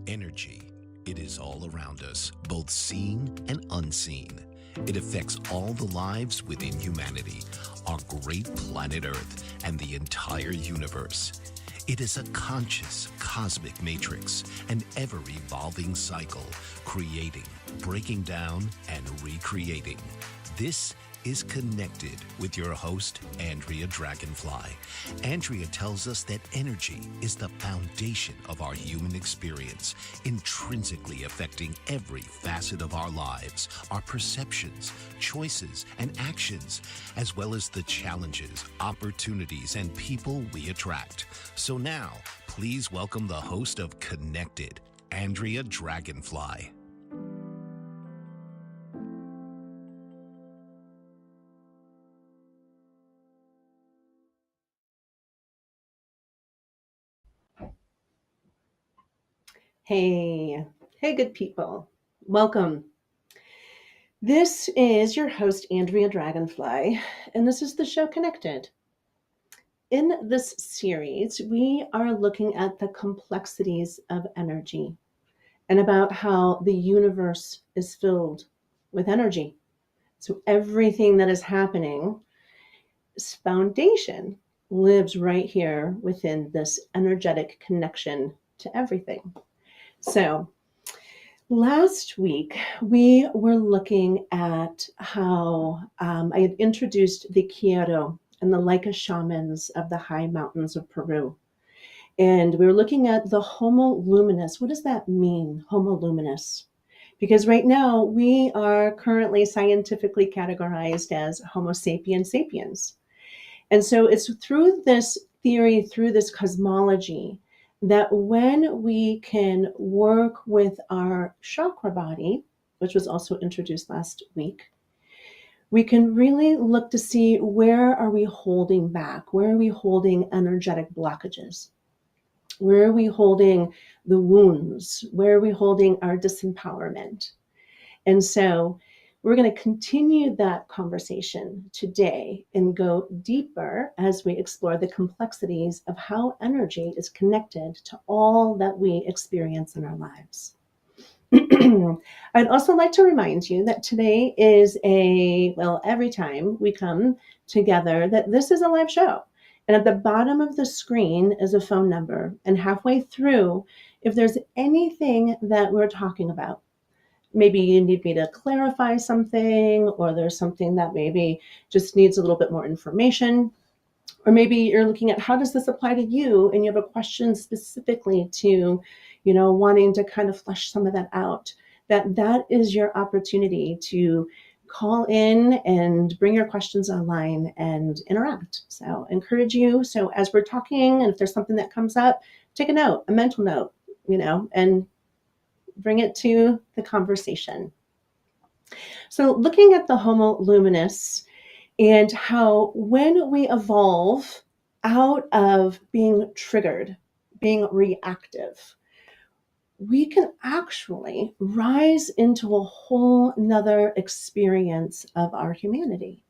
Energy. It is all around us, both seen and unseen. It affects all the lives within humanity, our great planet Earth, and the entire universe. It is a conscious cosmic matrix, an ever-evolving cycle, creating, breaking down, and recreating. This is Connected with your host, Andrea Dragonfly. Andrea tells us that energy is the foundation of our human experience, intrinsically affecting every facet of our lives, our perceptions, choices, and actions, as well as the challenges, opportunities, and people we attract. So now, please welcome the host of Connected, Andrea Dragonfly. Hey, good people. Welcome. This is your host, Andrea Dragonfly, and this is the show Connected. In this series, we are looking at the complexities of energy and about how the universe is filled with energy. So everything that is happening, its foundation lives right here within this energetic connection to everything. So last week, we were looking at how I had introduced the Quero and the Leica shamans of the high mountains of Peru. And we were looking at the Homo luminous. What does that mean, Homo luminous? Because right now, we are currently scientifically categorized as Homo sapiens sapiens. And so it's through this theory, through this cosmology, that when we can work with our chakra body, which was also introduced last week, we can really look to see where are we holding back? Where are we holding energetic blockages? Where are we holding the wounds? Where are we holding our disempowerment? And so we're going to continue that conversation today and go deeper as we explore the complexities of how energy is connected to all that we experience in our lives. I'd also like to remind you that today is every time we come together, that this is a live show. And at the bottom of the screen is a phone number. And halfway through, if there's anything that we're talking about, maybe you need me to clarify something, or there's something that maybe just needs a little bit more information, or maybe you're looking at how does this apply to you, and you have a question specifically to, wanting to kind of flesh some of that out, that is your opportunity to call in and bring your questions online and interact. So encourage you. So as we're talking, and if there's something that comes up, take a note, a mental note, and bring it to the conversation. So looking at the Homo luminous and how when we evolve out of being triggered, being reactive, we can actually rise into a whole nother experience of our humanity.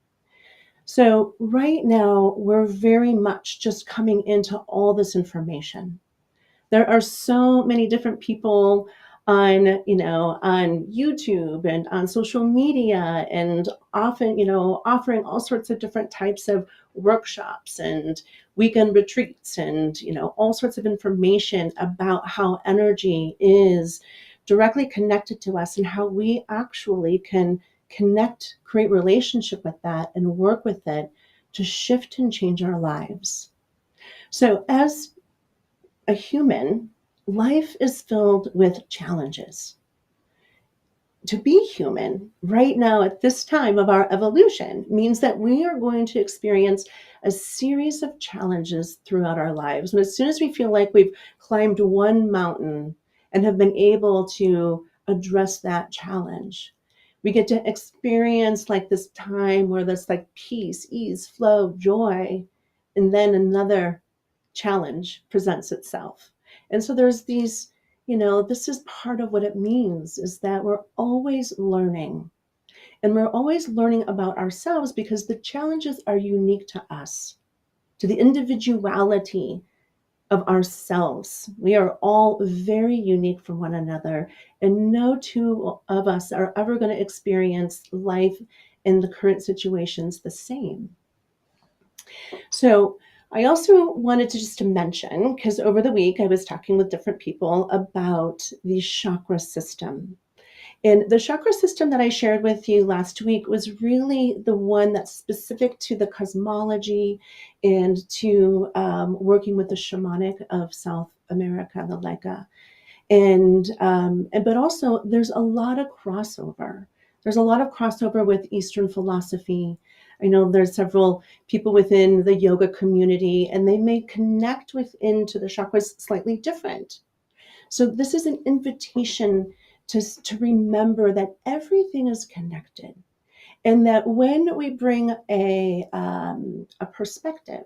So right now, we're very much just coming into all this information. There are so many different people on YouTube and on social media, and often, offering all sorts of different types of workshops and weekend retreats and, all sorts of information about how energy is directly connected to us and how we actually can connect, create relationship with that and work with it to shift and change our lives. So as a human, life is filled with challenges. To be human right now at this time of our evolution means that we are going to experience a series of challenges throughout our lives. And as soon as we feel like we've climbed one mountain and have been able to address that challenge, we get to experience like this time where there's like peace, ease, flow, joy, and then another challenge presents itself. And so there's these, this is part of what it means, is that we're always learning. And we're always learning about ourselves because the challenges are unique to us, to the individuality of ourselves. We are all very unique from one another, and no two of us are ever going to experience life in the current situations the same. So I also wanted to just to mention, because over the week I was talking with different people about the chakra system. And the chakra system that I shared with you last week was really the one that's specific to the cosmology and to working with the shamanic of South America, the Lega. And but also there's a lot of crossover. There's a lot of crossover with Eastern philosophy. I know there's several people within the yoga community, and they may connect within to the chakras slightly different. So this is an invitation to remember that everything is connected, and that when we bring a perspective,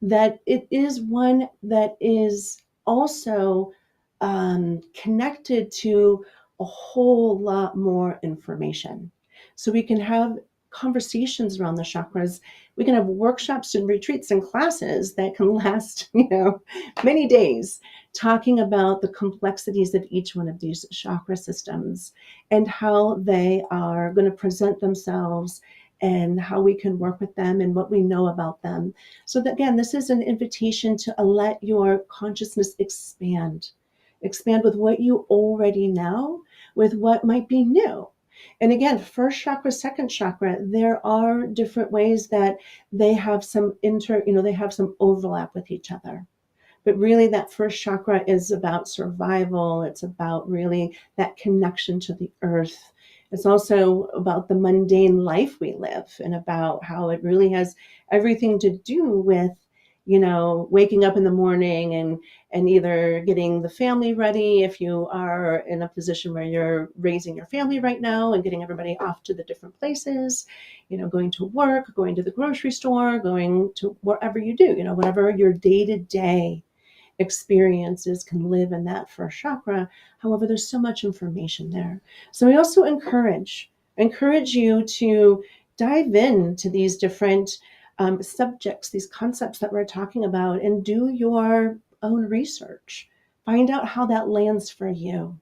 that it is one that is also connected to a whole lot more information. So we can have conversations around the chakras. We can have workshops and retreats and classes that can last, many days, talking about the complexities of each one of these chakra systems and how they are going to present themselves and how we can work with them and what we know about them. So that, again, this is an invitation to let your consciousness expand with what you already know, with what might be new. And again, first chakra, second chakra, there are different ways that they have some they have some overlap with each other. But really, that first chakra is about survival. It's about really that connection to the earth. It's also about the mundane life we live and about how it really has everything to do with, waking up in the morning and either getting the family ready if you are in a position where you're raising your family right now and getting everybody off to the different places, going to work, going to the grocery store, going to wherever you do, whatever your day-to-day experiences can live in that first chakra. However, there's so much information there. So we also encourage you to dive into these different subjects, these concepts that we're talking about, and do your own research. Find out how that lands for you.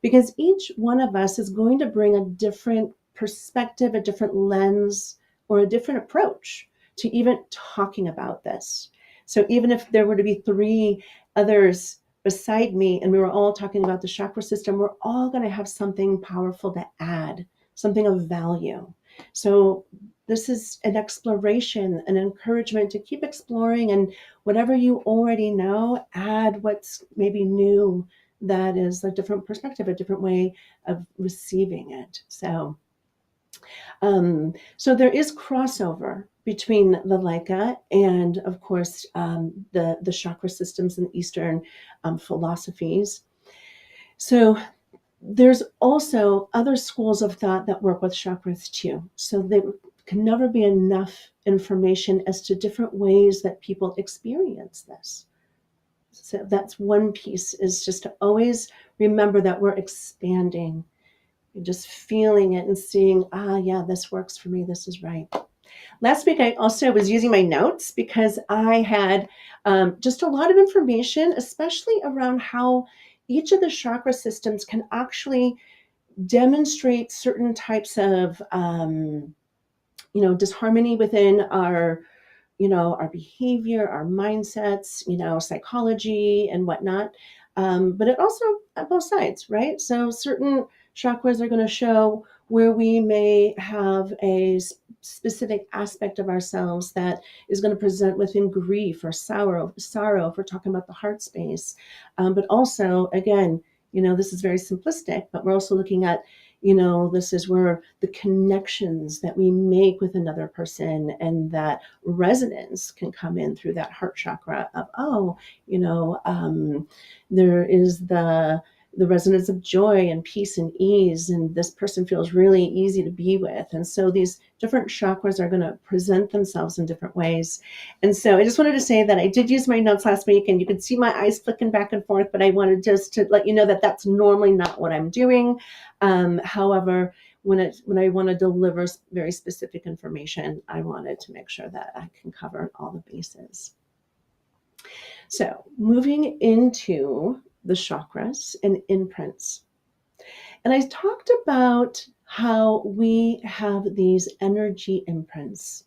Because each one of us is going to bring a different perspective, a different lens, or a different approach to even talking about this. So even if there were to be three others beside me and we were all talking about the chakra system, we're all going to have something powerful to add, something of value. So this is an exploration, an encouragement to keep exploring, and whatever you already know, add what's maybe new that is a different perspective, a different way of receiving it. So there is crossover between the Laika and, of course, the chakra systems and Eastern philosophies. So there's also other schools of thought that work with chakras too. So there can never be enough information as to different ways that people experience this. So that's one piece, is just to always remember that we're expanding and just feeling it and seeing, yeah, this works for me. This is right. Last week, I also was using my notes because I had just a lot of information, especially around how each of the chakra systems can actually demonstrate certain types of, disharmony within our behavior, our mindsets, psychology and whatnot. But it also at both sides, right? So certain chakras are going to show where we may have a specific aspect of ourselves that is going to present within grief or sorrow, if we're talking about the heart space. But also, again, this is very simplistic, but we're also looking at, this is where the connections that we make with another person and that resonance can come in through that heart chakra of, there is the resonance of joy and peace and ease, and this person feels really easy to be with. And so these different chakras are going to present themselves in different ways. And so I just wanted to say that I did use my notes last week, and you could see my eyes flicking back and forth, but I wanted just to let you know that that's normally not what I'm doing. However, when I want to deliver very specific information, I wanted to make sure that I can cover all the bases. So, moving into the chakras and imprints. And I talked about how we have these energy imprints.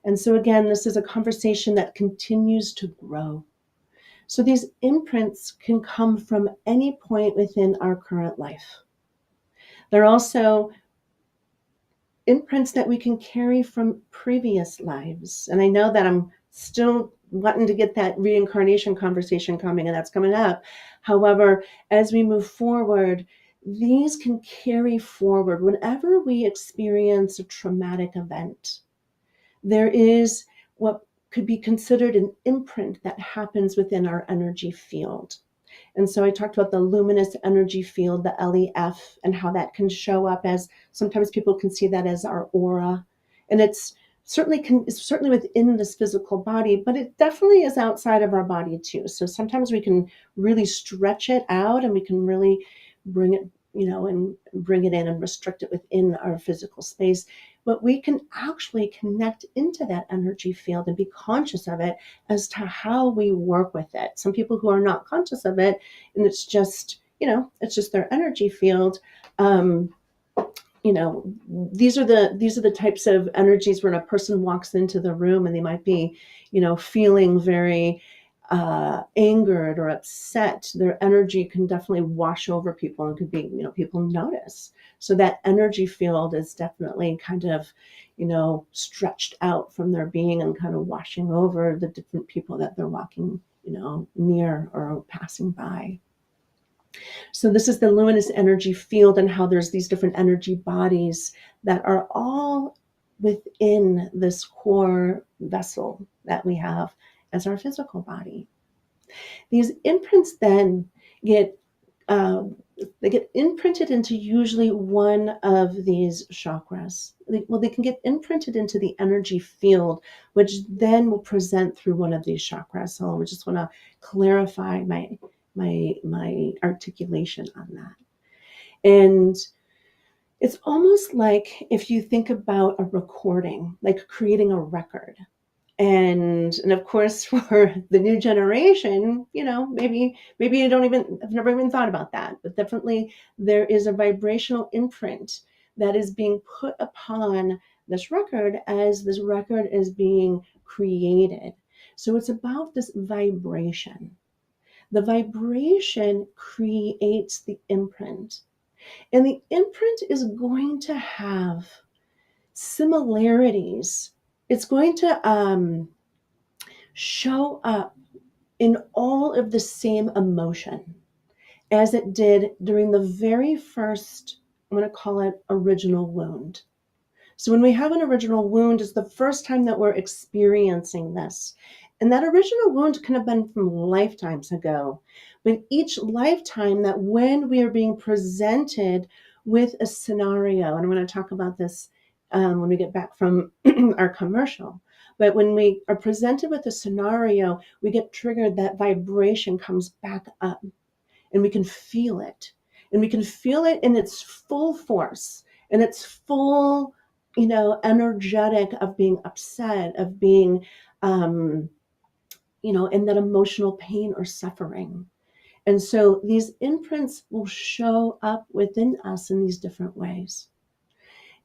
And so, again, this is a conversation that continues to grow. So, these imprints can come from any point within our current life. They're also imprints that we can carry from previous lives. And I know that I'm still wanting to get that reincarnation conversation coming, and that's coming up. However, as we move forward, these can carry forward whenever we experience a traumatic event. There is what could be considered an imprint that happens within our energy field. And so I talked about the luminous energy field, the LEF, and how that can show up as sometimes people can see that as our aura. And it's certainly within this physical body, but it definitely is outside of our body too. So sometimes we can really stretch it out and we can really bring it, and bring it in and restrict it within our physical space. But we can actually connect into that energy field and be conscious of it as to how we work with it. Some people who are not conscious of it, and it's just, it's just their energy field. These are the types of energies when a person walks into the room and they might be, feeling very angered or upset. Their energy can definitely wash over people and could be, people notice. So that energy field is definitely kind of, stretched out from their being and kind of washing over the different people that they're walking, near or passing by. So this is the luminous energy field and how there's these different energy bodies that are all within this core vessel that we have as our physical body. These imprints then get they get imprinted into usually one of these chakras. They can get imprinted into the energy field, which then will present through one of these chakras. So I just want to clarify my articulation on that. And it's almost like if you think about a recording, like creating a record. And of course, for the new generation, maybe you don't even have never even thought about that, but definitely there is a vibrational imprint that is being put upon this record as this record is being created. So it's about this vibration. The vibration creates the imprint, and the imprint is going to have similarities. It's going to show up in all of the same emotion as it did during the very first, I'm going to call it original wound. So when we have an original wound, it's the first time that we're experiencing this. And that original wound can have been from lifetimes ago. But each lifetime that when we are being presented with a scenario, and I'm going to talk about this when we get back from our commercial, but when we are presented with a scenario, we get triggered, that vibration comes back up and we can feel it. And we can feel it in its full force and its full, energetic of being upset, of being, in that emotional pain or suffering. And so these imprints will show up within us in these different ways.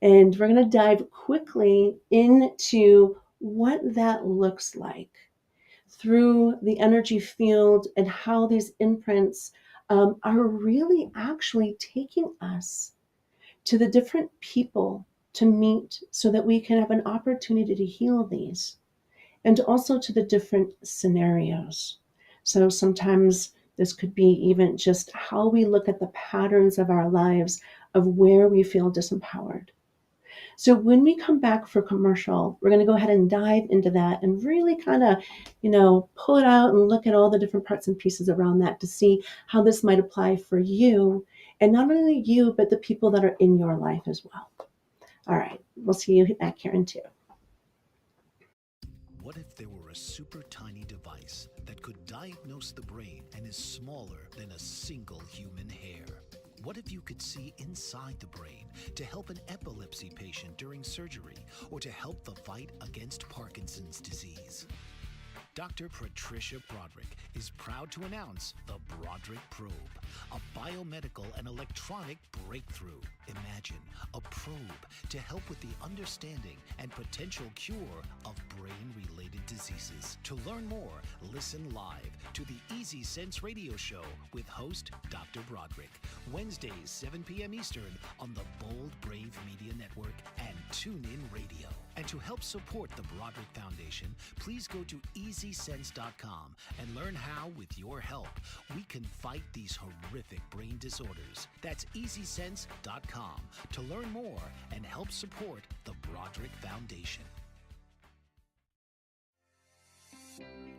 And we're going to dive quickly into what that looks like through the energy field and how these imprints are really actually taking us to the different people to meet so that we can have an opportunity to heal these, and also to the different scenarios. So sometimes this could be even just how we look at the patterns of our lives of where we feel disempowered. So when we come back for commercial, we're going to go ahead and dive into that and really kind of, pull it out and look at all the different parts and pieces around that to see how this might apply for you, and not only you, but the people that are in your life as well. All right, we'll see you back here in 2. What if there were a super tiny device that could diagnose the brain and is smaller than a single human hair? What if you could see inside the brain to help an epilepsy patient during surgery or to help the fight against Parkinson's disease? Dr. Patricia Broderick is proud to announce the Broderick Probe, a biomedical and electronic breakthrough. Imagine a probe to help with the understanding and potential cure of brain-related diseases. To learn more, listen live to the Easy Sense radio show with host Dr. Broderick, Wednesdays 7 p.m. Eastern on the Bold Brave Media Network and TuneIn Radio. And to help support the Broderick Foundation, please go to EasySense.com and learn how, with your help, we can fight these horrific brain disorders. That's EasySense.com to learn more and help support the Broderick Foundation.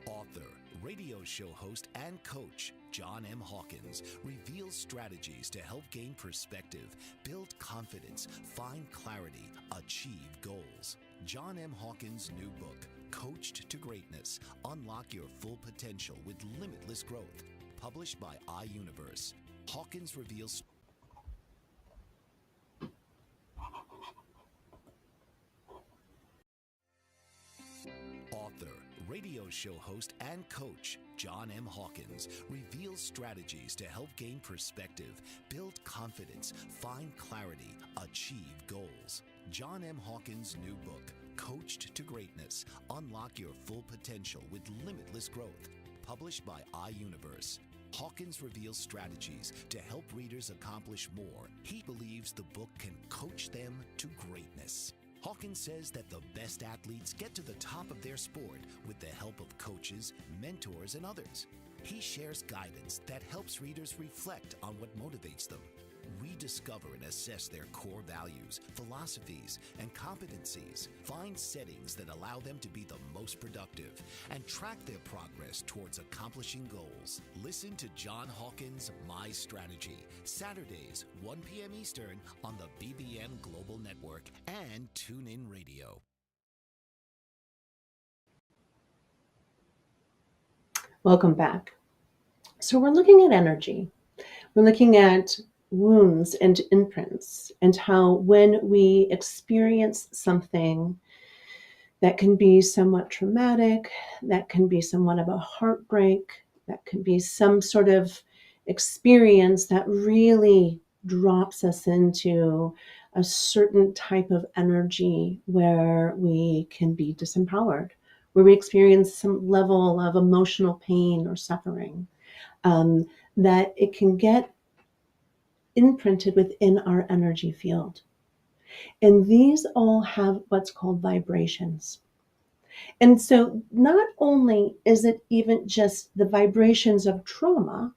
Author, radio show host, and coach John M. Hawkins reveals strategies to help gain perspective, build confidence, find clarity, achieve goals. John M. Hawkins' new book, Coached to Greatness, Unlock Your Full Potential with Limitless Growth, published by iUniverse. Hawkins reveals Author, radio show host, and coach John M. Hawkins reveals strategies to help gain perspective, build confidence, find clarity, achieve goals. John M. Hawkins' new book, Coached to Greatness, Unlock Your Full Potential with Limitless Growth, published by iUniverse. Hawkins reveals strategies to help readers accomplish more. He believes the book can coach them to greatness. Hawkins says that the best athletes get to the top of their sport with the help of coaches, mentors, and others. He shares guidance that helps readers reflect on what motivates them, rediscover and assess their core values, philosophies, and competencies, find settings that allow them to be the most productive, and track their progress towards accomplishing goals. Listen to John Hawkins' My Strategy, Saturdays, 1 p.m. Eastern on the BBN Global Network and TuneIn Radio. Welcome back. So we're looking at energy. We're looking at wounds and imprints, and how when we experience something that can be somewhat traumatic, that can be somewhat of a heartbreak, that can be some sort of experience that really drops us into a certain type of energy where we can be disempowered, where we experience some level of emotional pain or suffering, that it can get imprinted within our energy field. And these all have what's called vibrations. And so not only is it even just the vibrations of trauma,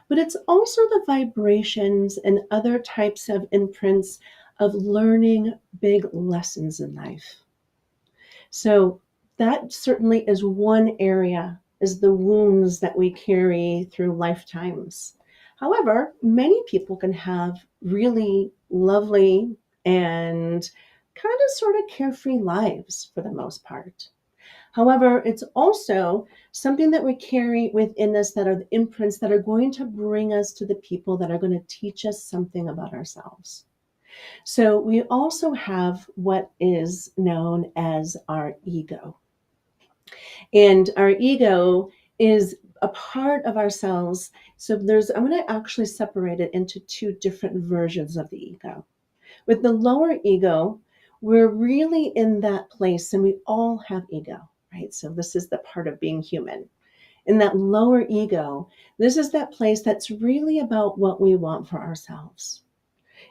but it's also the vibrations and other types of imprints of learning big lessons in life. So that certainly is one area, is the wounds that we carry through lifetimes. However, many people can have really lovely and kind of sort of carefree lives for the most part. However, it's also something that we carry within us that are the imprints that are going to bring us to the people that are going to teach us something about ourselves. So we also have what is known as our ego. And our ego is a part of ourselves. So I'm going to actually separate it into two different versions of the ego. With the lower ego, we're really in that place, and we all have ego, right? So this is the part of being human. In that lower ego, this is that place that's really about what we want for ourselves.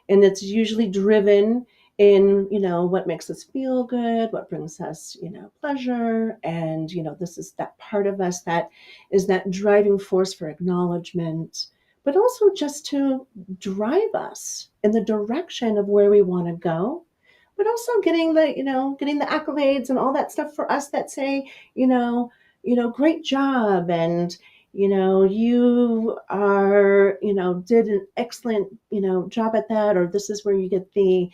And it's usually driven in, what makes us feel good, what brings us, pleasure. And, this is that part of us that is that driving force for acknowledgement, but also just to drive us in the direction of where we want to go, but also getting the accolades and all that stuff for us that say, great job. And, you are, did an excellent, job at that, or this is where you get the,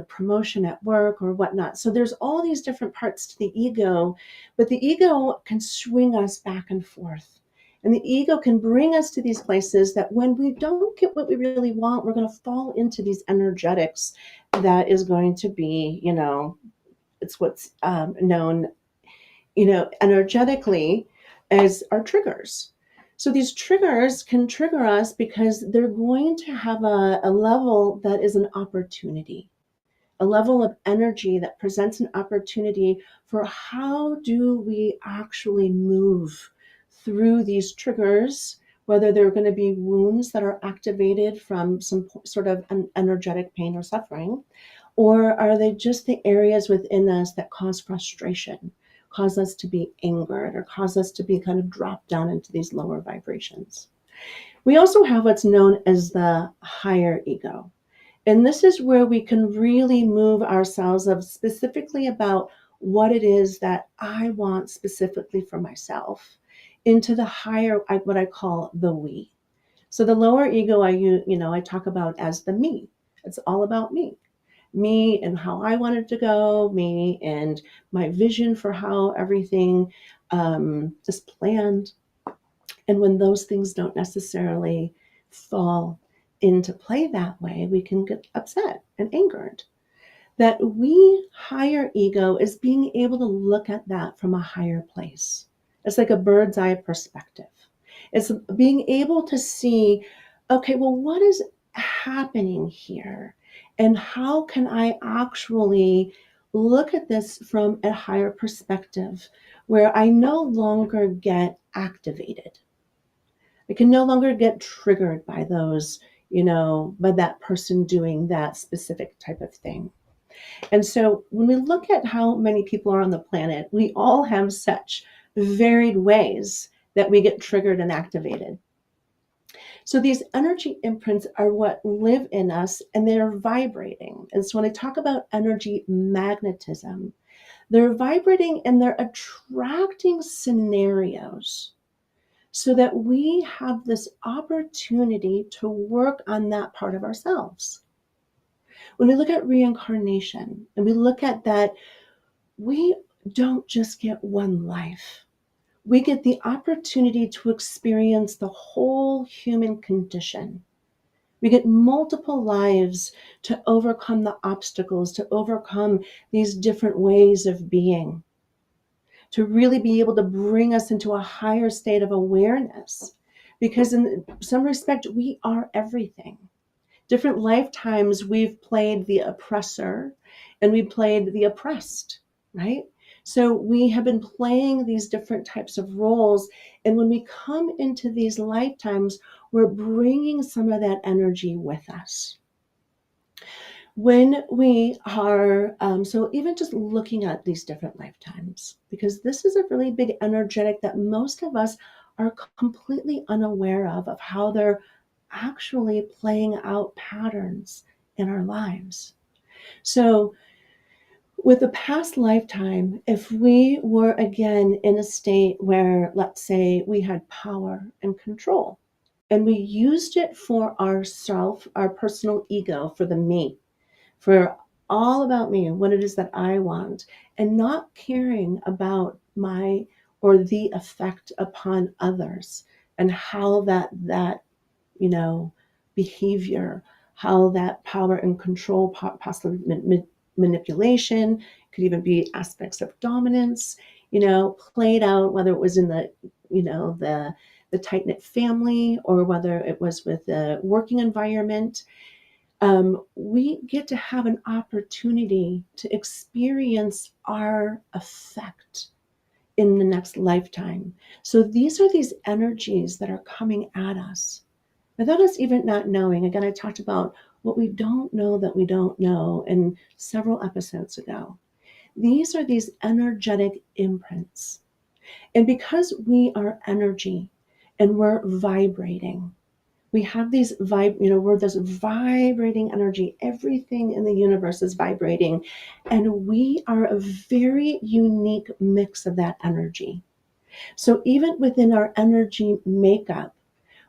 promotion at work or whatnot. So there's all these different parts to the ego, but the ego can swing us back and forth. And the ego can bring us to these places that when we don't get what we really want, we're going to fall into these energetics that is going to be, it's what's known energetically as our triggers. So these triggers can trigger us because they're going to have a level that is an opportunity, a level of energy that presents an opportunity for how do we actually move through these triggers, whether they're going to be wounds that are activated from some sort of an energetic pain or suffering, or are they just the areas within us that cause frustration, cause us to be angered, or cause us to be kind of dropped down into these lower vibrations? We also have what's known as the higher ego. And this is where we can really move ourselves of specifically about what it is that I want specifically for myself into the higher, what I call the we. So the lower ego, I talk about as the me. It's all about me and how I wanted to go, me and my vision for how everything is planned. And when those things don't necessarily fall into play that way, we can get upset and angered. That we higher ego is being able to look at that from a higher place. It's like a bird's eye perspective. It's being able to see, okay, well, what is happening here? And how can I actually look at this from a higher perspective where I no longer get activated? I can no longer get triggered by those, by that person doing that specific type of thing. And so when we look at how many people are on the planet, we all have such varied ways that we get triggered and activated. So these energy imprints are what live in us and they're vibrating. And so when I talk about energy magnetism, they're vibrating and they're attracting scenarios so that we have this opportunity to work on that part of ourselves. When we look at reincarnation and we look at that, we don't just get one life. We get the opportunity to experience the whole human condition. We get multiple lives to overcome the obstacles, to overcome these different ways of being, to really be able to bring us into a higher state of awareness. Because in some respect, we are everything. Different lifetimes, we've played the oppressor and we played the oppressed, right? So we have been playing these different types of roles. And when we come into these lifetimes, we're bringing some of that energy with us. When we are, so even just looking at these different lifetimes, because this is a really big energetic that most of us are completely unaware of how they're actually playing out patterns in our lives. So with a past lifetime, if we were again in a state where, let's say, we had power and control, and we used it for ourself, our personal ego, for the me, for all about me, what it is that I want, and not caring about my or the effect upon others and how that behavior, how that power and control, possibly manipulation, could even be aspects of dominance, played out, whether it was in the tight-knit family or whether it was with the working environment. We get to have an opportunity to experience our effect in the next lifetime. So these are these energies that are coming at us without us even not knowing. Again, I talked about what we don't know that we don't know in several episodes ago. These are these energetic imprints. And because we are energy and we're vibrating, we have these we're this vibrating energy. Everything in the universe is vibrating. And we are a very unique mix of that energy. So even within our energy makeup,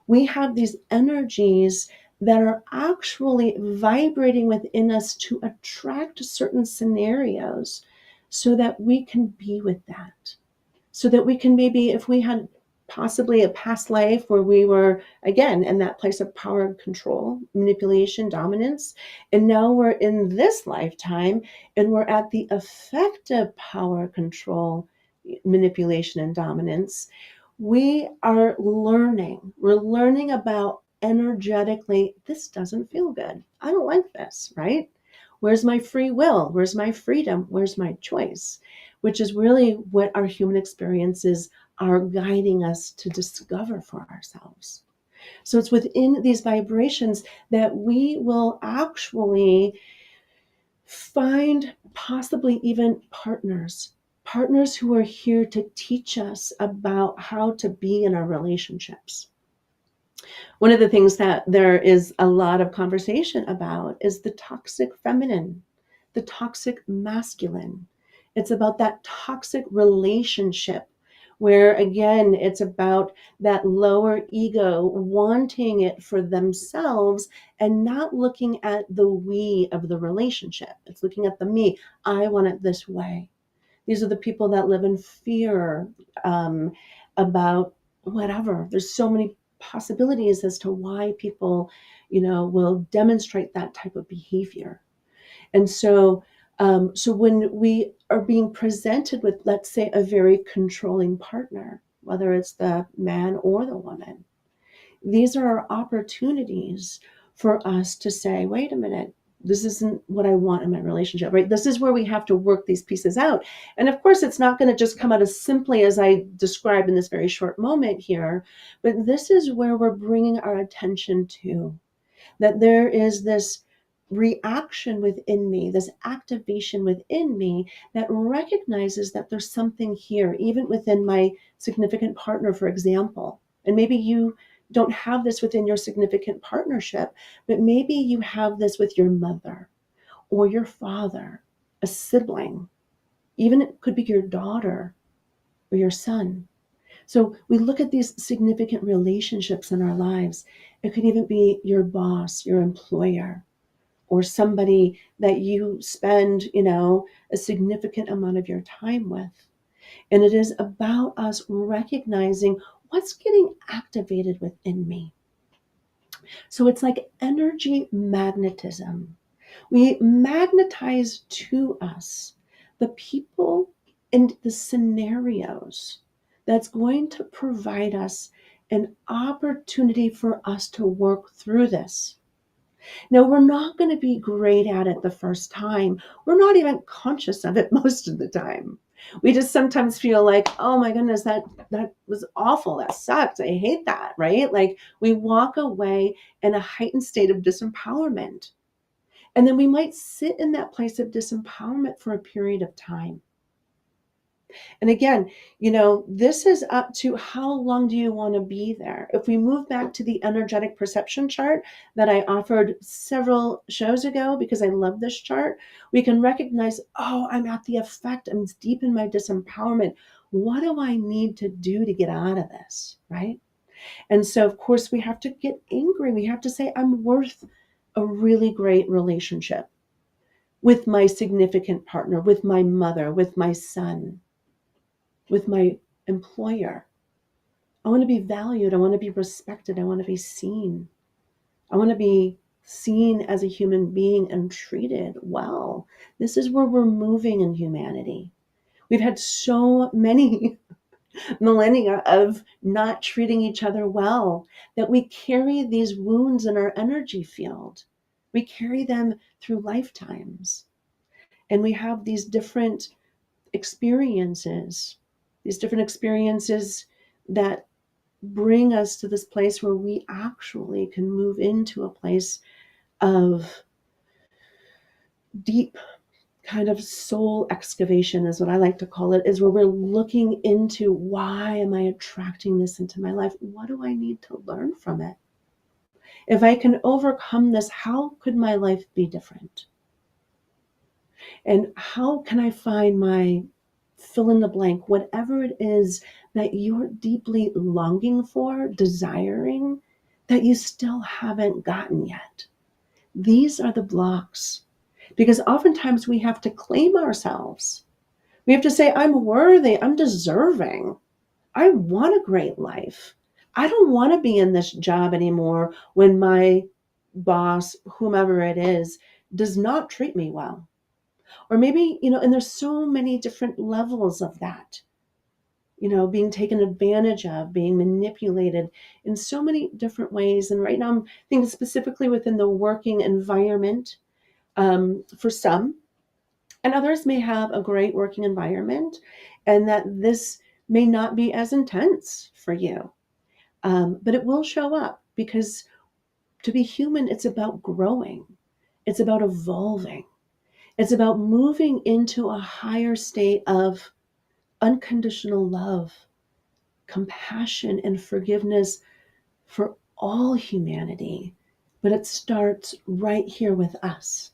we have these energies that are actually vibrating within us to attract certain scenarios so that we can be with that. So that we can maybe, if we had possibly a past life where we were, again, in that place of power and control, manipulation, dominance, and now we're in this lifetime and we're at the effective power, control, manipulation and dominance, we are learning. We're learning about energetically, this doesn't feel good. I don't like this, right? Where's my free will? Where's my freedom? Where's my choice? Which is really what our human experiences are guiding us to discover for ourselves. So it's within these vibrations that we will actually find possibly even partners who are here to teach us about how to be in our relationships. One of the things that there is a lot of conversation about is the toxic feminine, the toxic masculine. It's about that toxic relationship where, again, it's about that lower ego wanting it for themselves and not looking at the we of the relationship. It's looking at the me. I want it this way. These are the people that live in fear about whatever. There's so many possibilities as to why people, will demonstrate that type of behavior. And so when we are being presented with, let's say, a very controlling partner, whether it's the man or the woman, these are our opportunities for us to say, wait a minute, this isn't what I want in my relationship, right? This is where we have to work these pieces out. And of course, it's not going to just come out as simply as I describe in this very short moment here, but this is where we're bringing our attention to that there is this reaction within me, this activation within me that recognizes that there's something here, even within my significant partner, for example. And maybe you don't have this within your significant partnership, but maybe you have this with your mother or your father, a sibling. Even it could be your daughter or your son. So we look at these significant relationships in our lives. It could even be your boss, your employer, or somebody that you spend, a significant amount of your time with. And it is about us recognizing what's getting activated within me. So it's like energy magnetism. We magnetize to us the people and the scenarios that's going to provide us an opportunity for us to work through this. Now, we're not going to be great at it the first time. We're not even conscious of it most of the time. We just sometimes feel like, oh my goodness, that was awful. That sucks. I hate that, right? Like we walk away in a heightened state of disempowerment. And then we might sit in that place of disempowerment for a period of time. And again, this is up to how long do you want to be there? If we move back to the energetic perception chart that I offered several shows ago, because I love this chart, we can recognize, oh, I'm at the effect. I'm deep in my disempowerment. What do I need to do to get out of this, right? And so, of course, we have to get angry. We have to say, I'm worth a really great relationship with my significant partner, with my mother, with my son, with my employer. I want to be valued. I want to be respected. I want to be seen. I want to be seen as a human being and treated well. This is where we're moving in humanity. We've had so many millennia of not treating each other well that we carry these wounds in our energy field. We carry them through lifetimes. And we have these different experiences, that bring us to this place where we actually can move into a place of deep kind of soul excavation, is what I like to call it, is where we're looking into, why am I attracting this into my life? What do I need to learn from it? If I can overcome this, how could my life be different? And how can I find my fill in the blank, whatever it is that you're deeply longing for, desiring, that you still haven't gotten yet? These are the blocks. Because oftentimes we have to claim ourselves. We have to say, I'm worthy, I'm deserving. I want a great life. I don't want to be in this job anymore when my boss, whomever it is, does not treat me well. Or maybe, and there's so many different levels of that. being taken advantage of, being manipulated in so many different ways. And right now I'm thinking specifically within the working environment, for some, and others may have a great working environment, and that this may not be as intense for you. But it will show up, because to be human, it's about growing, it's about evolving, it's about moving into a higher state of unconditional love, compassion, and forgiveness for all humanity. But it starts right here with us.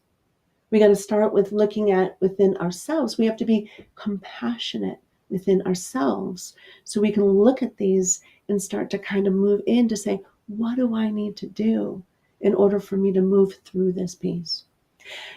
We got to start with looking at within ourselves. We have to be compassionate within ourselves so we can look at these and start to kind of move in to say, what do I need to do in order for me to move through this piece?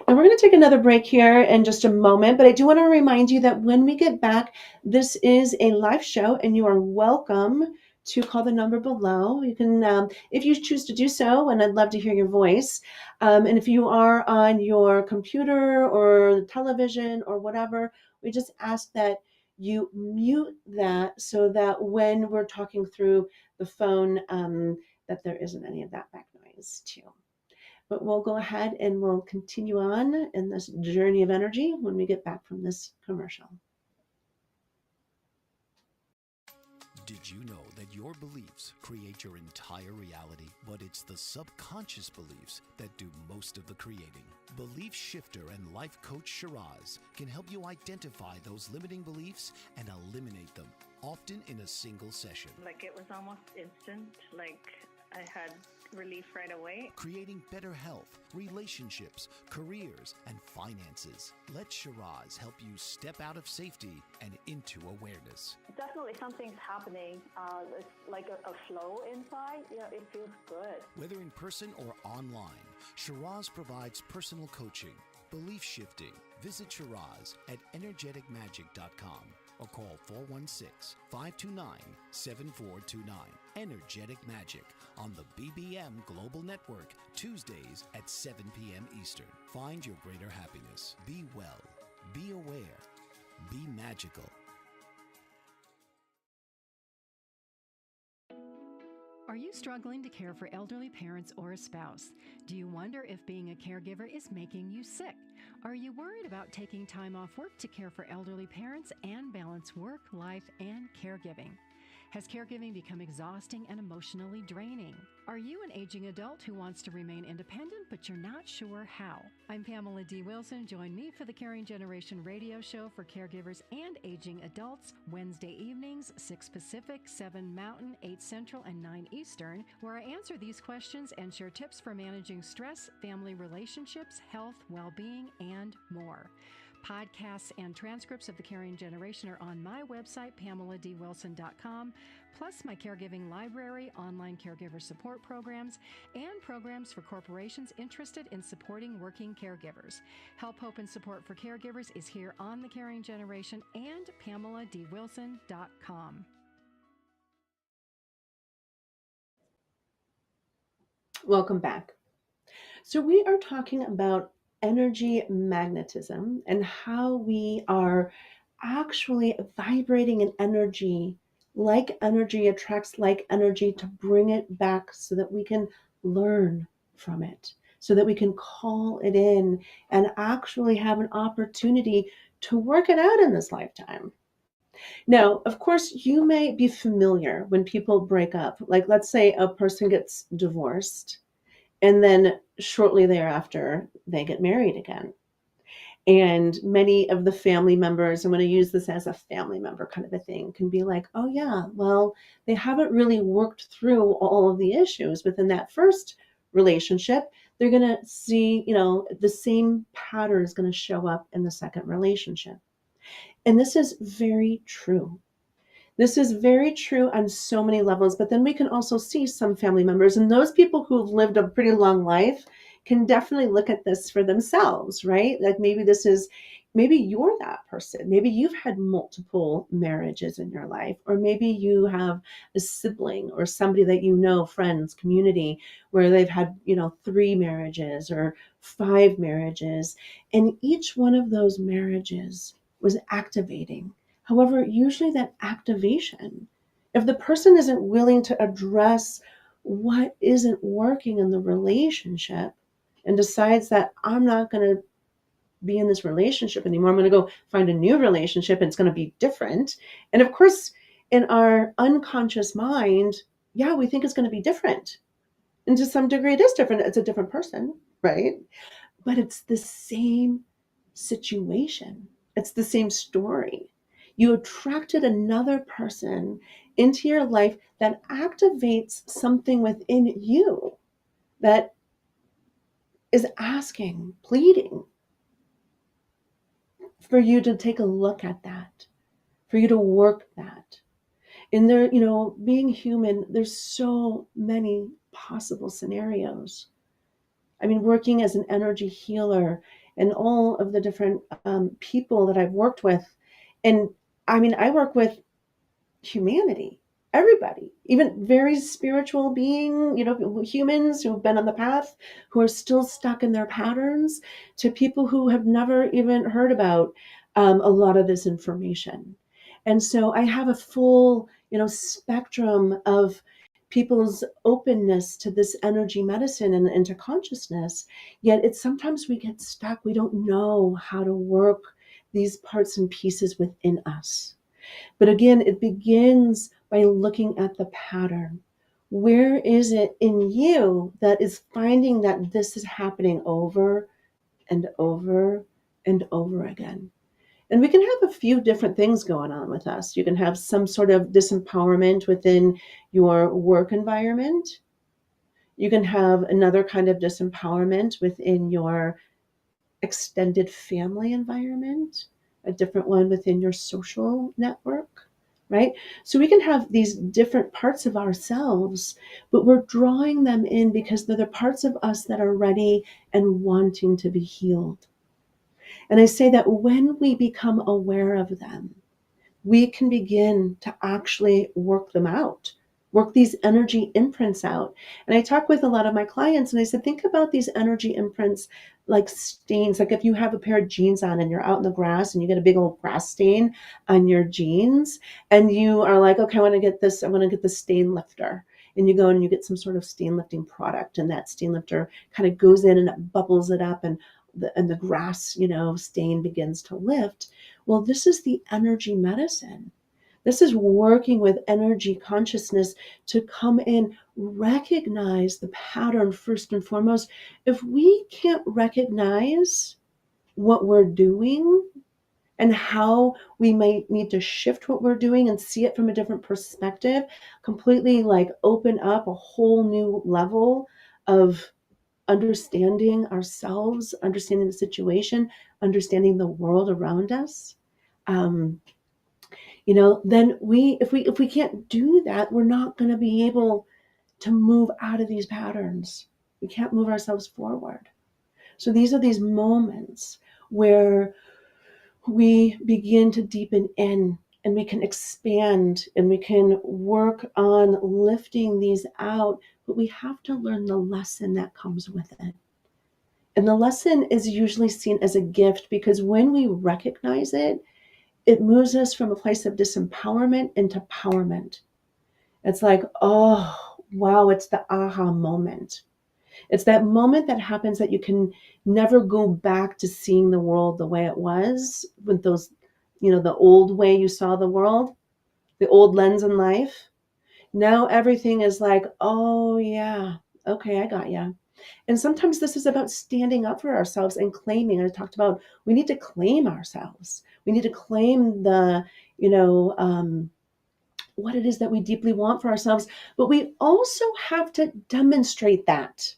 And we're going to take another break here in just a moment, but I do want to remind you that when we get back, this is a live show and you are welcome to call the number below. You can, if you choose to do so, and I'd love to hear your voice. And if you are on your computer or television or whatever, we just ask that you mute that so that when we're talking through the phone, that there isn't any of that back noise too. But we'll go ahead and we'll continue on in this journey of energy when we get back from this commercial. Did you know that your beliefs create your entire reality, but it's the subconscious beliefs that do most of the creating? Belief shifter and life coach Shiraz can help you identify those limiting beliefs and eliminate them, often in a single session. Like, it was almost instant, like I had relief right away. Creating better health, relationships, careers, and finances. Let Shiraz help you step out of safety and into awareness. Definitely something's happening. It's like a flow inside. It feels good. Whether in person or online, Shiraz provides personal coaching, belief shifting. Visit Shiraz at energeticmagic.com or call 416-529-7429. Energetic Magic on the BBM Global Network, Tuesdays at 7 p.m. Eastern. Find your greater happiness. Be well. Be aware. Be magical. Are you struggling to care for elderly parents or a spouse? Do you wonder if being a caregiver is making you sick? Are you worried about taking time off work to care for elderly parents and balance work, life, and caregiving? Has caregiving become exhausting and emotionally draining? Are you an aging adult who wants to remain independent, but you're not sure how? I'm Pamela D. Wilson. Join me for the Caring Generation radio show for caregivers and aging adults, Wednesday evenings, 6 Pacific, 7 Mountain, 8 Central, and 9 Eastern, where I answer these questions and share tips for managing stress, family relationships, health, well-being, and more. Podcasts and transcripts of The Caring Generation are on my website, PamelaDWilson.com, plus my caregiving library, online caregiver support programs, and programs for corporations interested in supporting working caregivers. Help, hope, and support for caregivers is here on The Caring Generation and PamelaDWilson.com. Welcome back. So we are talking about energy magnetism and how we are actually vibrating an energy, like energy attracts like energy, to bring it back so that we can learn from it, so that we can call it in and actually have an opportunity to work it out in this lifetime. Now, of course, you may be familiar when people break up. Like, let's say a person gets divorced, and then shortly thereafter, they get married again. And many of the family members, I'm going to use this as a family member kind of a thing, can be like, oh yeah, well, they haven't really worked through all of the issues within that first relationship. They're going to see, the same pattern is going to show up in the second relationship. And this is very true. This is very true on so many levels, but then we can also see some family members, and those people who've lived a pretty long life can definitely look at this for themselves, right? Like maybe you're that person. Maybe you've had multiple marriages in your life, or maybe you have a sibling or somebody that friends, community, where they've had, 3 marriages or 5 marriages. And each one of those marriages was activating However, usually that activation, if the person isn't willing to address what isn't working in the relationship and decides that I'm not going to be in this relationship anymore, I'm going to go find a new relationship and it's going to be different. And of course, in our unconscious mind, yeah, we think it's going to be different. And to some degree, it is different. It's a different person, right? But it's the same situation. It's the same story. You attracted another person into your life that activates something within you that is asking, pleading for you to take a look at that, for you to work that. And there, being human, there's so many possible scenarios. I mean, working as an energy healer and all of the different people that I've worked with. And I mean, I work with humanity, everybody, even very spiritual being, humans who've been on the path, who are still stuck in their patterns, to people who have never even heard about a lot of this information. And so I have a full, spectrum of people's openness to this energy medicine and to consciousness. Yet it's sometimes we get stuck. We don't know how to work these parts and pieces within us. But again, it begins by looking at the pattern. Where is it in you that is finding that this is happening over and over and over again? And we can have a few different things going on with us. You can have some sort of disempowerment within your work environment. You can have another kind of disempowerment within your extended family environment, a different one within your social network, right? So we can have these different parts of ourselves, but we're drawing them in because they're the parts of us that are ready and wanting to be healed. And I say that when we become aware of them, we can begin to actually work them out, work these energy imprints out. And I talk with a lot of my clients and I said, think about these energy imprints like stains. Like if you have a pair of jeans on and you're out in the grass and you get a big old grass stain on your jeans and you are like, okay, I want to get the stain lifter. And you go and you get some sort of stain lifting product and that stain lifter kind of goes in and it bubbles it up and the grass, stain begins to lift. Well, this is the energy medicine. This is working with energy consciousness to come in, recognize the pattern first and foremost. If we can't recognize what we're doing and how we might need to shift what we're doing and see it from a different perspective, completely like open up a whole new level of understanding ourselves, understanding the situation, understanding the world around us. Then if we can't do that, we're not going to be able to move out of these patterns. We can't move ourselves forward. So these are these moments where we begin to deepen in and we can expand and we can work on lifting these out, but we have to learn the lesson that comes with it. And the lesson is usually seen as a gift because when we recognize it, it moves us from a place of disempowerment into empowerment. It's like, oh, wow, it's the aha moment. It's that moment that happens that you can never go back to seeing the world the way it was with those, the old way you saw the world, the old lens in life. Now everything is like, oh, yeah, okay, I got you. And sometimes this is about standing up for ourselves and claiming. I talked about we need to claim ourselves. We need to claim the, what it is that we deeply want for ourselves. But we also have to demonstrate that.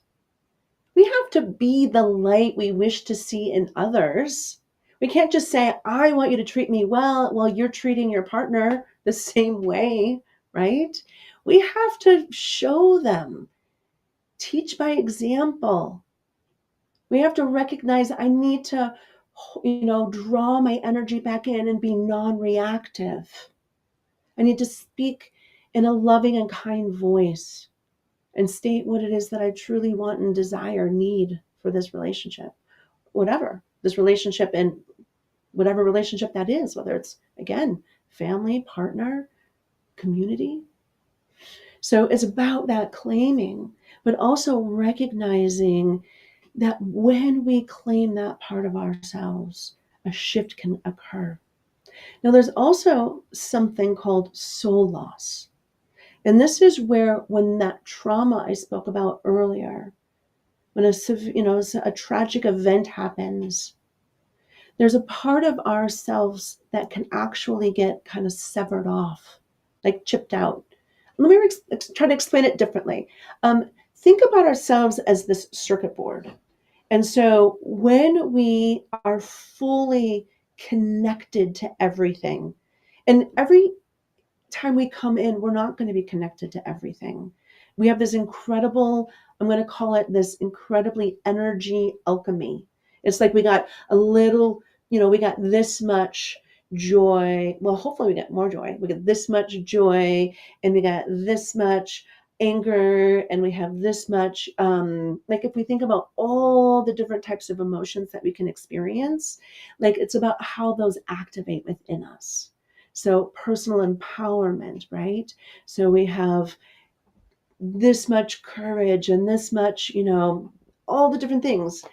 We have to be the light we wish to see in others. We can't just say, I want you to treat me well while you're treating your partner the same way, right? We have to show them. Teach by example. We have to recognize I need to, draw my energy back in and be non-reactive. I need to speak in a loving and kind voice and state what it is that I truly want and desire, need for this relationship. Whatever this relationship and whatever relationship that is, whether it's, again, family, partner, community. So it's about that claiming, but also recognizing that when we claim that part of ourselves, a shift can occur. Now, there's also something called soul loss. And this is where, when that trauma I spoke about earlier, when a tragic event happens, there's a part of ourselves that can actually get kind of severed off, like chipped out. Let me try to explain it differently. Think about ourselves as this circuit board. And so when we are fully connected to everything, and every time we come in, we're not going to be connected to everything. We have this incredible, I'm going to call it this incredibly energy alchemy. It's like we got a little, we got this much joy. Well, hopefully we get more joy. We get this much joy, and we got this much anger, and we have this much, like if we think about all the different types of emotions that we can experience, like it's about how those activate within us. So personal empowerment, right? So we have this much courage and this much, all the different things.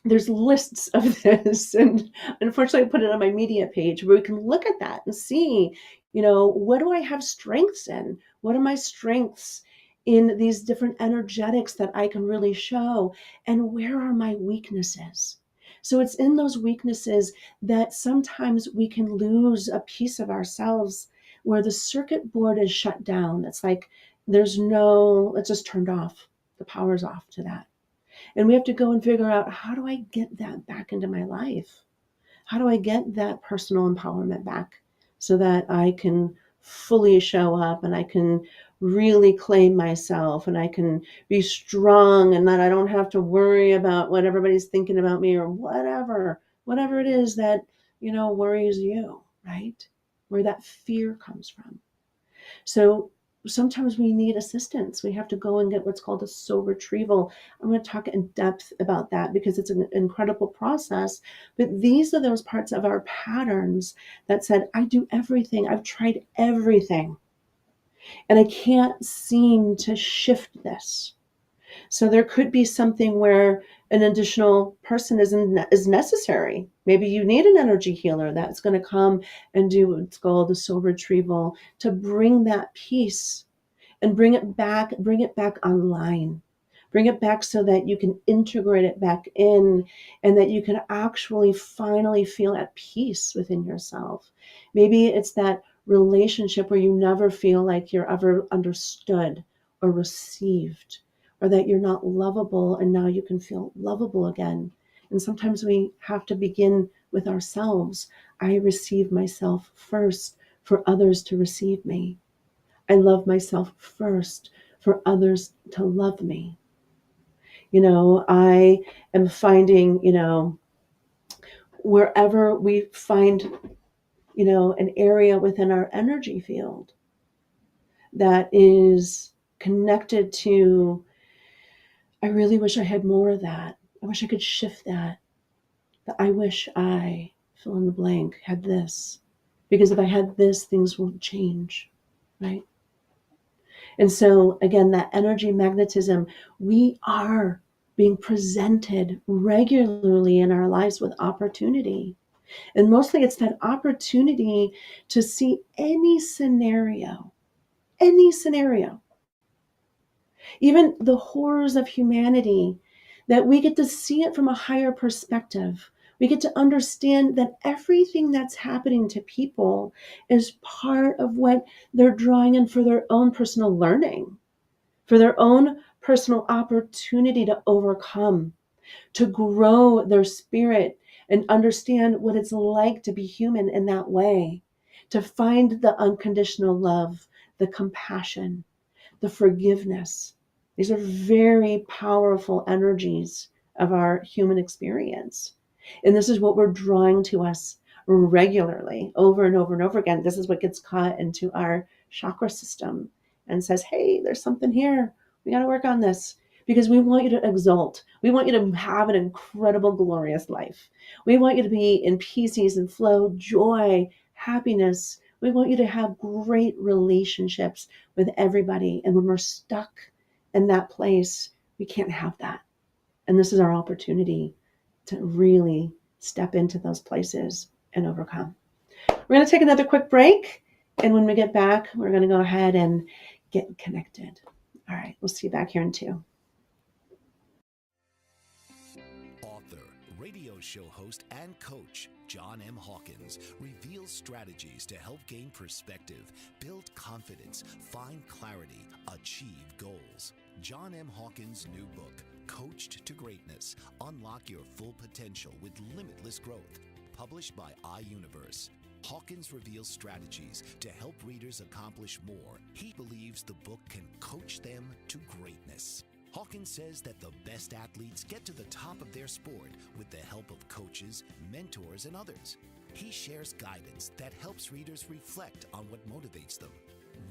There's lists of this, and unfortunately I put it on my media page where we can look at that and see, what do I have strengths in? What are my strengths in these different energetics that I can really show? And where are my weaknesses? So it's in those weaknesses that sometimes we can lose a piece of ourselves, where the circuit board is shut down. It's like it's just turned off. The power's off to that. And we have to go and figure out, how do I get that back into my life? How do I get that personal empowerment back so that I can fully show up and I can really claim myself and I can be strong, and that I don't have to worry about what everybody's thinking about me, or whatever it is that, worries you, right? Where that fear comes from. So sometimes we need assistance. We have to go and get what's called a soul retrieval. I'm going to talk in depth about that because it's an incredible process. But these are those parts of our patterns that said, I do everything. I've tried everything, and I can't seem to shift this. So there could be something where an additional person is necessary. Maybe you need an energy healer that's going to come and do what's called a soul retrieval to bring that peace and bring it back online. Bring it back so that you can integrate it back in, and that you can actually finally feel at peace within yourself. Maybe it's that relationship where you never feel like you're ever understood or received, or that you're not lovable, and now you can feel lovable again. And sometimes we have to begin with ourselves. I receive myself first for others to receive me. I love myself first for others to love me. I am finding, wherever we find, an area within our energy field that is connected to, I really wish I had more of that. I wish I could shift that. I wish I, fill in the blank, had this. Because if I had this, things won't change, right? And so, again, that energy magnetism, we are being presented regularly in our lives with opportunity. And mostly it's that opportunity to see any scenario, even the horrors of humanity, that we get to see it from a higher perspective. We get to understand that everything that's happening to people is part of what they're drawing in for their own personal learning, for their own personal opportunity to overcome, to grow their spirit and understand what it's like to be human in that way, to find the unconditional love, the compassion, the forgiveness. These are very powerful energies of our human experience. And this is what we're drawing to us regularly, over and over and over again. This is what gets caught into our chakra system and says, hey, there's something here. We got to work on this, because we want you to exult. We want you to have an incredible, glorious life. We want you to be in peace and flow, joy, happiness. We want you to have great relationships with everybody. And when we're stuck in that place, we can't have that. And this is our opportunity to really step into those places and overcome. We're going to take another quick break. And when we get back, we're going to go ahead and get connected. All right, we'll see you back here in 2. Author, radio show host, and coach John M. Hawkins reveals strategies to help gain perspective, build confidence, find clarity, achieve goals. John M. Hawkins' new book, Coached to Greatness, Unlock Your Full Potential with Limitless Growth, published by iUniverse. Hawkins reveals strategies to help readers accomplish more. He believes the book can coach them to greatness. Hawkins says that the best athletes get to the top of their sport with the help of coaches, mentors, and others. He shares guidance that helps readers reflect on what motivates them,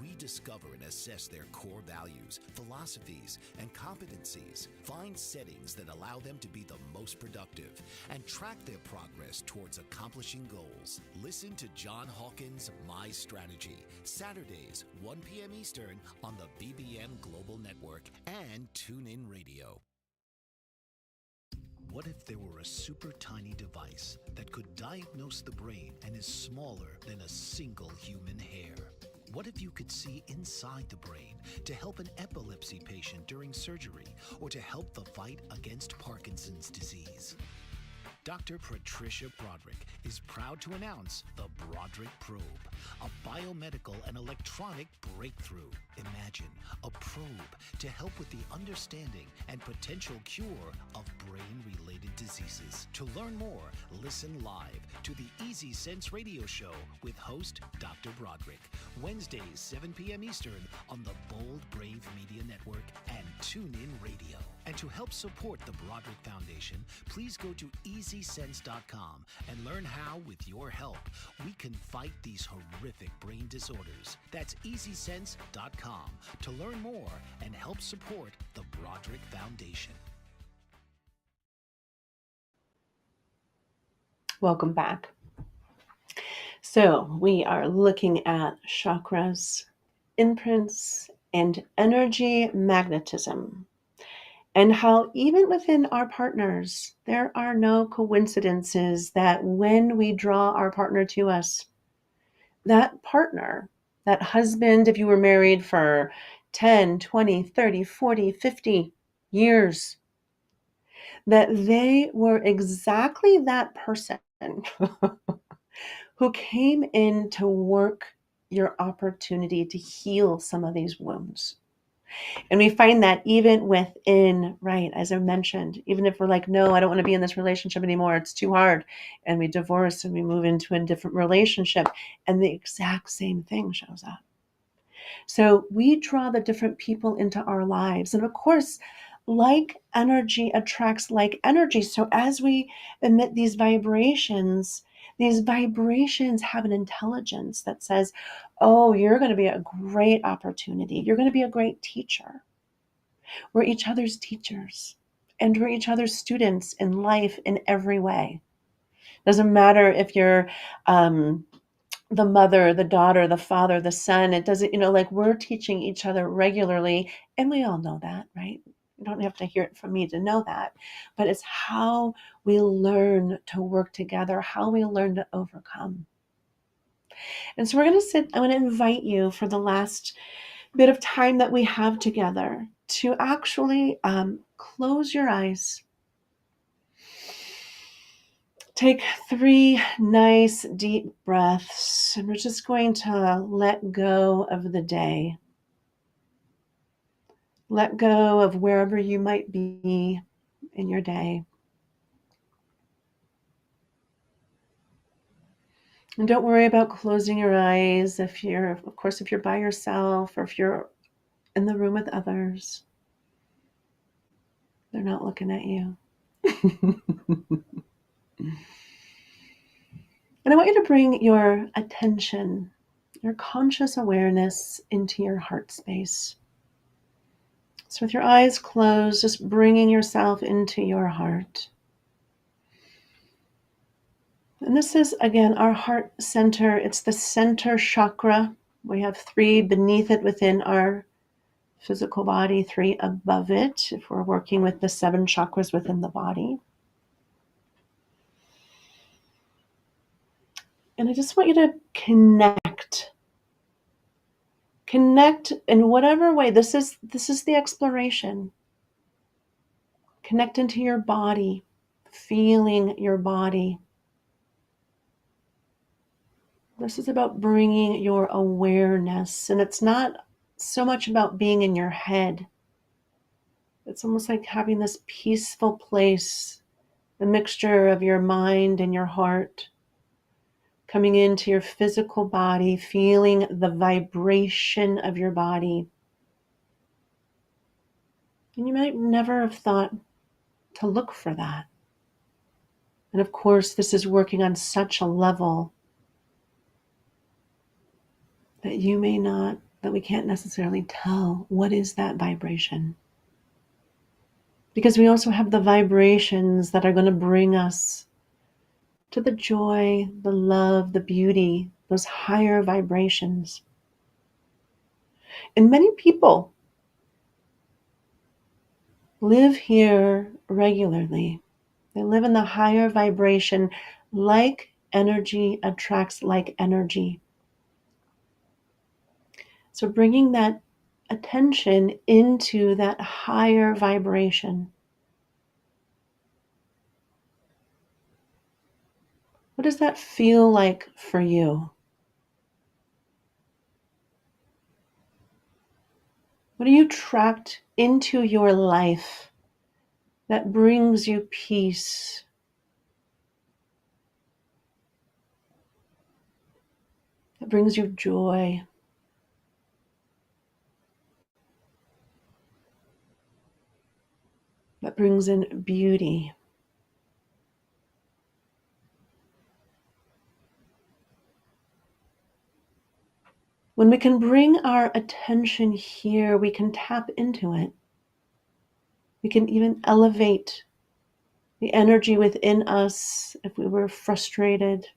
rediscover and assess their core values, philosophies, and competencies, find settings that allow them to be the most productive, and track their progress towards accomplishing goals. Listen to John Hawkins' My Strategy, Saturdays, 1 p.m. Eastern on the BBM Global Network and TuneIn Radio. What if there were a super tiny device that could diagnose the brain and is smaller than a single human hair? What if you could see inside the brain to help an epilepsy patient during surgery or to help the fight against Parkinson's disease? Dr. Patricia Broderick is proud to announce the Broderick Probe, a biomedical and electronic breakthrough. Imagine a probe to help with the understanding and potential cure of brain-related diseases. To learn more, listen live to the Easy Sense radio show with host Dr. Broderick, Wednesdays 7 p.m. Eastern on the Bold Brave Media Network and TuneIn Radio. And to help support the Broderick Foundation, please go to EasySense.com and learn how, with your help, we can fight these horrific brain disorders. That's EasySense.com to learn more and help support the Broderick Foundation. Welcome back. So we are looking at chakras, imprints, and energy magnetism, and how even within our partners, there are no coincidences that when we draw our partner to us, that partner, that husband, if you were married for 10, 20, 30, 40, 50 years, that they were exactly that person who came in to work your opportunity to heal some of these wounds. And we find that even within, right, as I mentioned, even if we're like, no, I don't want to be in this relationship anymore, it's too hard, and we divorce and we move into a different relationship, and the exact same thing shows up. So we draw the different people into our lives. And of course, like energy attracts like energy. So as we emit these vibrations have an intelligence that says, oh, you're going to be a great opportunity. You're going to be a great teacher. We're each other's teachers, and we're each other's students in life in every way. Doesn't matter if you're the mother, the daughter, the father, the son. It doesn't, like we're teaching each other regularly, and we all know that, right? You don't have to hear it from me to know that, but it's how we learn to work together, how we learn to overcome. And so we're going to I'm going to invite you for the last bit of time that we have together to actually close your eyes. Take 3 nice deep breaths, and we're just going to let go of the day. Let go of wherever you might be in your day. And don't worry about closing your eyes if you're by yourself or if you're in the room with others. They're not looking at you. And I want you to bring your attention, your conscious awareness into your heart space. So with your eyes closed, just bringing yourself into your heart. And this is, again, our heart center. It's the center chakra. We have 3 beneath it within our physical body, 3 above it if we're working with the 7 chakras within the body. And I just want you to connect in whatever way. This is the exploration. Connect into your body, feeling your body. This is about bringing your awareness, and it's not so much about being in your head. It's almost like having this peaceful place, the mixture of your mind and your heart, coming into your physical body, feeling the vibration of your body. And you might never have thought to look for that. And of course, this is working on such a level that we can't necessarily tell what is that vibration. Because we also have the vibrations that are going to bring us to the joy, the love, the beauty, those higher vibrations. And many people live here regularly. They live in the higher vibration. Like energy attracts like energy. So bringing that attention into that higher vibration. What does that feel like for you? What do you attract into your life that brings you peace? That brings you joy? That brings in beauty? When we can bring our attention here, we can tap into it. We can even elevate the energy within us if we were frustrated,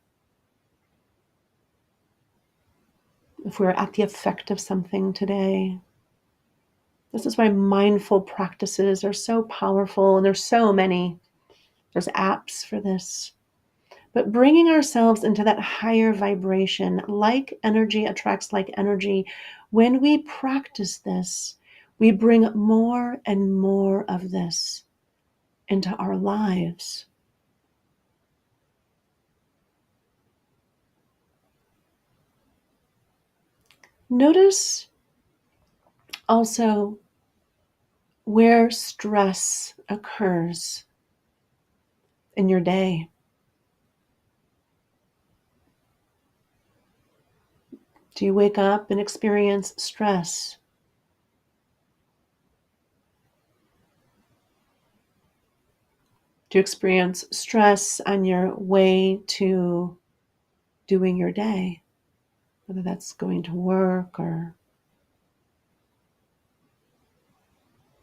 if we were at the effect of something today. This is why mindful practices are so powerful, and there's so many. There's apps for this. But bringing ourselves into that higher vibration, like energy attracts like energy, when we practice this, we bring more and more of this into our lives. Notice also where stress occurs in your day. Do you wake up and experience stress? Do you experience stress on your way to doing your day? Whether that's going to work or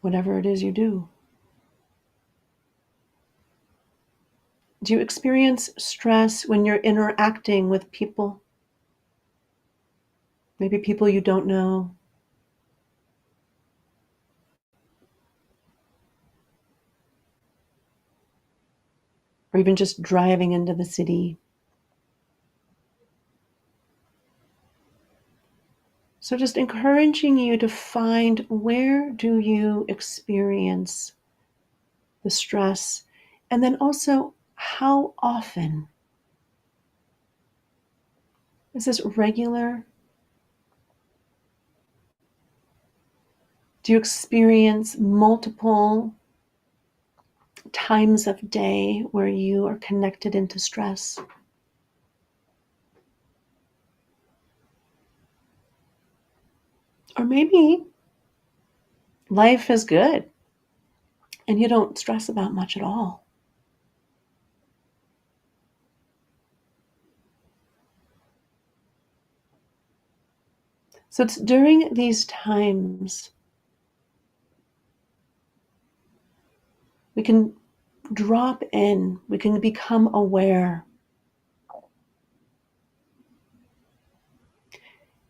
whatever it is you do. Do you experience stress when you're interacting with people? Maybe people you don't know. Or even just driving into the city. So just encouraging you to find, where do you experience the stress? And then also, how often? Is this regular? Do you experience multiple times of day where you are connected into stress? Or maybe life is good and you don't stress about much at all. So it's during these times we can drop in, we can become aware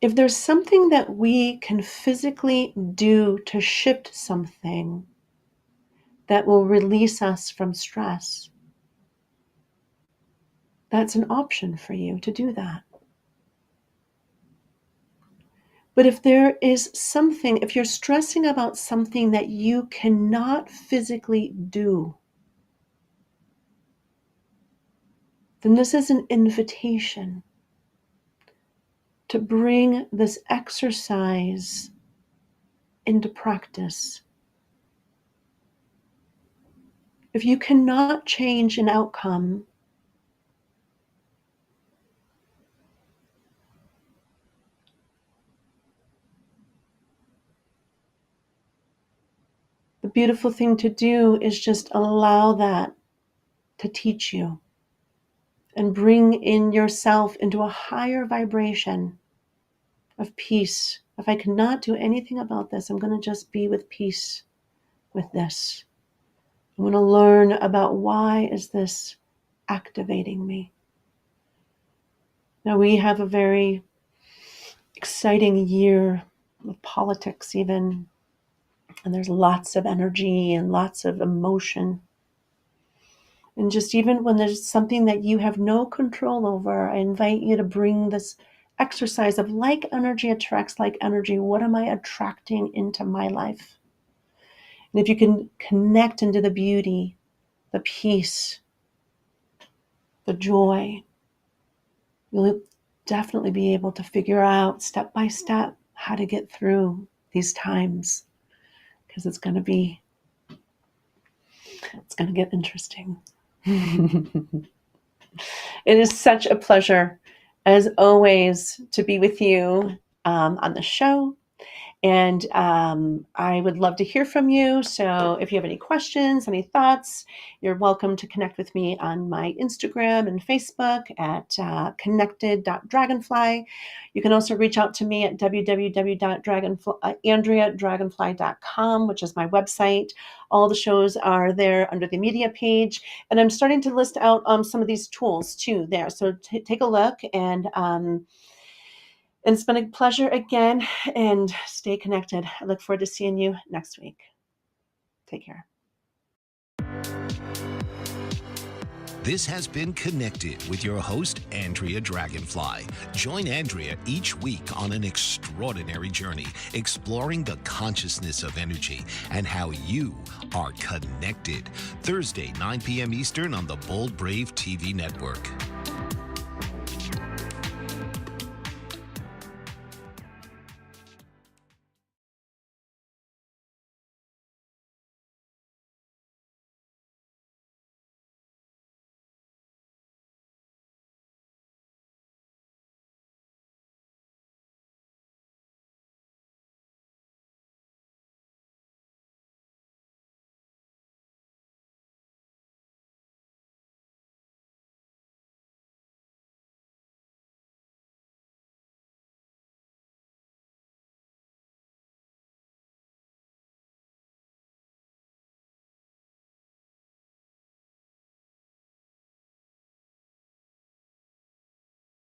if there's something that we can physically do to shift something that will release us from stress, that's an option for you to do that. But if there is something, if you're stressing about something that you cannot physically do, then this is an invitation to bring this exercise into practice. If you cannot change an outcome, the beautiful thing to do is just allow that to teach you and bring in yourself into a higher vibration of peace. If I cannot do anything about this, I'm going to just be with peace with this. I'm going to learn about why is this activating me. Now we have a very exciting year with politics even, and there's lots of energy and lots of emotion. And just even when there's something that you have no control over, I invite you to bring this exercise of like energy attracts like energy. What am I attracting into my life? And if you can connect into the beauty, the peace, the joy, you'll definitely be able to figure out step by step how to get through these times, because it's going to get interesting. It is such a pleasure, as always, to be with you on the show. And I would love to hear from you. So if you have any questions, any thoughts, you're welcome to connect with me on my Instagram and Facebook at connected.dragonfly. You can also reach out to me at www.andreadragonfly.com, which is my website. All the shows are there under the media page. And I'm starting to list out some of these tools too there. So take a look, and it's been a pleasure again, and stay connected. I look forward to seeing you next week. Take care. This has been Connected with your host, Andrea Dragonfly. Join Andrea each week on an extraordinary journey, exploring the consciousness of energy and how you are connected. Thursday, 9 p.m. Eastern on the Bold Brave TV network.